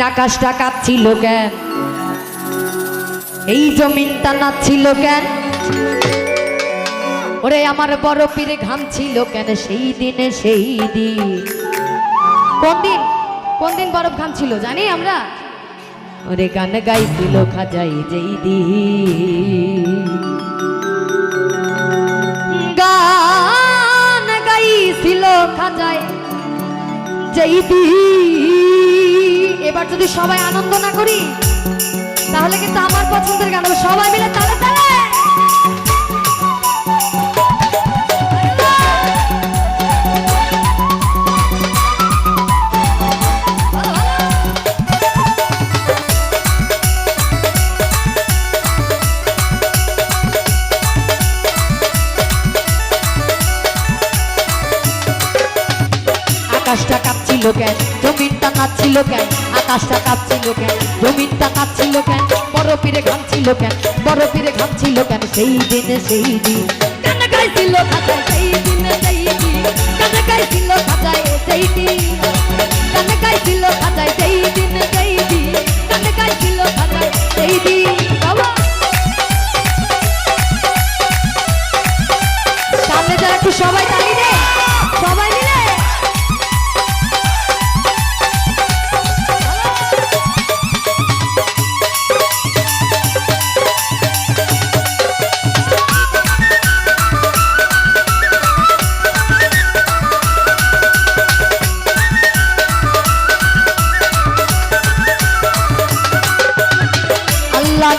আকাশটা কাঁপছিল কেন, এই জমিনটা নাচছিল কেন, ওরে আমার বড় পীরে ঘামছিল কেন সেই দিনে সেই দিন। কোন দিন বরফ ঘামছিল জানি আমরা? ওরে গান গাইছিল খাজাই যেই দিন, গান গাইছিল খাজাই যেই দিন। এবার যদি সবাই আনন্দ না করি তাহলে কিন্তু আমার পছন্দের গান হবে। সবাই মিলে তালে তালে আকাশটা কাঁপছিল কেন, জমিনটা নাচছিল কেন, আকাশটা কাঁপছিল কেন, জমিনটা নাচছিল কেন, বড় পীরে ঘামছিল কেন, বড় পীরে ঘামছিল কেন সেই দিনে সেই দিন। গান গাইছিল খাজায় সেই দিনে সেই দিন, গান গাইছিল খাজায় সেই দিন, গান গাইছিল খাজায় সেই দিনে সেই দিন, গান গাইছিল খাজায় সেই দিন। বাবা সামনে যারা একটু সবাই তালি দে, সবাই মিলে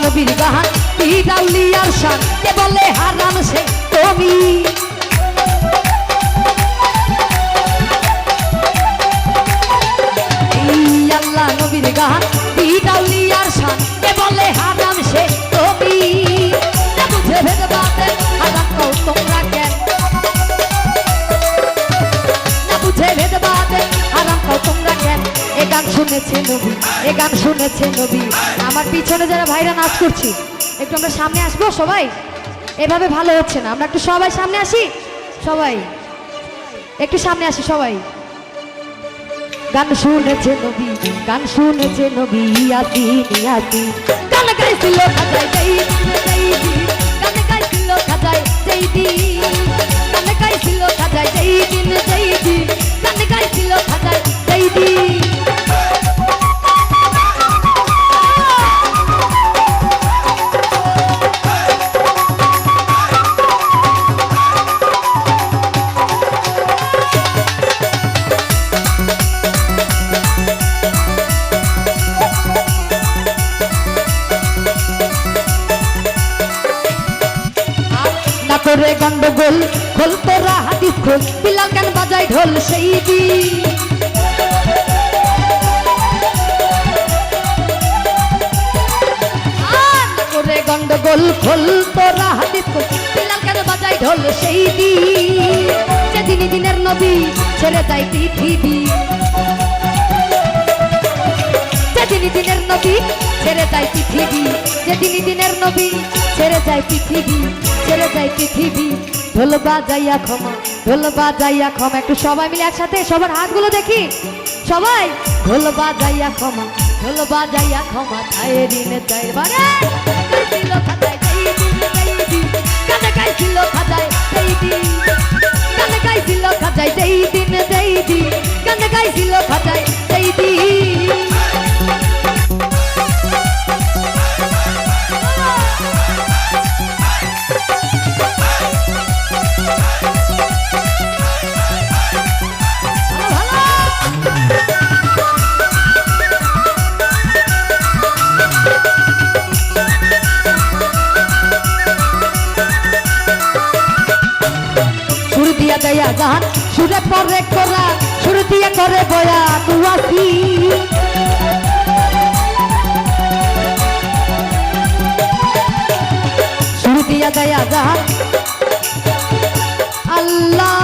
নবীর গান পিরাউলিয়ার শান কে বলে হারাম সে তুমি। আল্লাহ নবীর গান পিরাউলিয়ার শান কে বলে হারাম সে তুমি। না বুঝে ভেদ বাতে হারাম কও তোমরা কেন, না বুঝে ভেদ বাতে হারাম কও তোমরা কেন। এ গান শুনেছে নবী, এ গান শুনেছে নবী। আমার পিছনে যারা ভাইরা নাচ করছি একটু আমরা সামনে আসবো সবাই, এভাবে ভালো হচ্ছে না, আমরা একটু সবাই সামনে আসি, সবাই একটু সামনে আসি সবাই। গান শুনেছে নবী, গান শুনেছে নবী ইয়াসিন ইয়াসিন, গান গাইছিল খাজায় যেই দিন যেই দিন, গান গাইছিল খাজায় যেই দিন, গান গাইছিল খাজায় যেই দিন যেই দিন, গান গাইছিল খাজায় যেই দিন। করে গন্ডগোল খোল তোরা হাদিস খোল, বিলাল গান বাজায় ঢোল সেই দিন। করে গন্ডগোল খোল তোরা হাদিস খোল, বিলাল গান বাজায় ঢোল সেই দিন। যেদিন দিনের নবী ছেড়ে যায় পৃথিবী, যেদিন দিনের নবী ছেড়ে যায় পৃথিবী, যেদিন দিনের নবী ছেড়ে যায় পৃথিবী, ছেড়ে যায় পৃথিবী। ঢোল বাজাইয়া ক্ষমা, ঢোল বাজাইয়া ক্ষমা, একটু সবাই মিলে একসাথে সবার হাতগুলো দেখি সবাই। ঢোল বাজাইয়া ক্ষমা, ঢোল বাজাইয়া ক্ষমা, ছায় ঋণে চাই বারে গাইছিল খাজায় যেই দিন যেই দিন, গান গাইছিল খাজায় যেই দিন, গান গাইছিল খাজায় যেই দিন যেই দিন, গান গাইছিল খাজায় যেই দিন। দয়া গান সুরে পরে করা, সুর দিয়ে করে বয়া দুয়াসি। সুর দিয়া দয়া গান আল্লাহ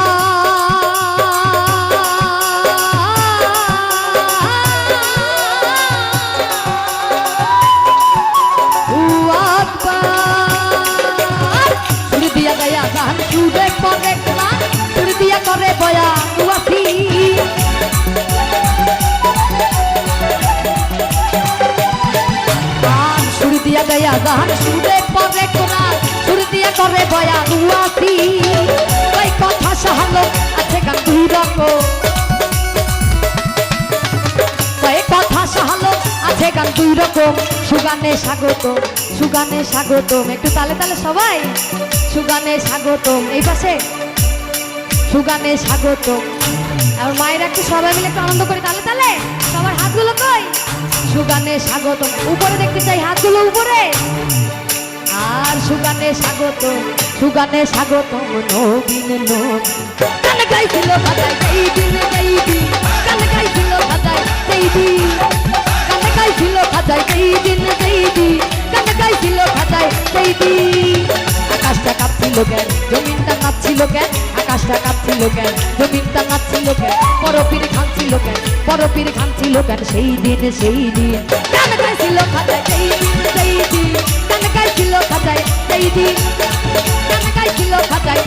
সুর দিয়া দয়া গান সুরে পরে করা, সুর দিয়া করে বয়া দুয়াসি। দেয়া গান সুরে পরে কোরআন সুর দিয়া করে বয়ান ওয়াসি ওই কথা সাহালো আছে গান দুই রকম ওই কথা সাহালো আছে গান দুই রকম সুগানে স্বাগতম সুগানে স্বাগতম একটু তালে তালে সবাই সুগানে স্বাগতম এই পাশে সুগানে স্বাগতম আর মায়ের একটু সবাই মিলে একটু আনন্দ করে তালে তালে সবার হাতগুলো কই সুগানে স্বাগতম উপরে দেখতে চাই হাতগুলো উপরে আর সুগানে স্বাগতম নবীন গান গাইছিল খাতায় সেই দিন গান গাইছিল খাতায় সেই দিন গান গাইছিল খাতায় সেই দিন গান গাইছিল খাতায় সেই দিন আকাশটা কাঁপছিল কেন জমিনটা নাচছিল কেন আকাশটা কাঁপছিল কেন জমিনটা নাচছিল কেন পরপীর খানছিল কেন সেই দিন গান গাইছিল খাতায় সেই দিন গান গাইছিল খাতায় সেই দিন গান গাইছিল খাতায়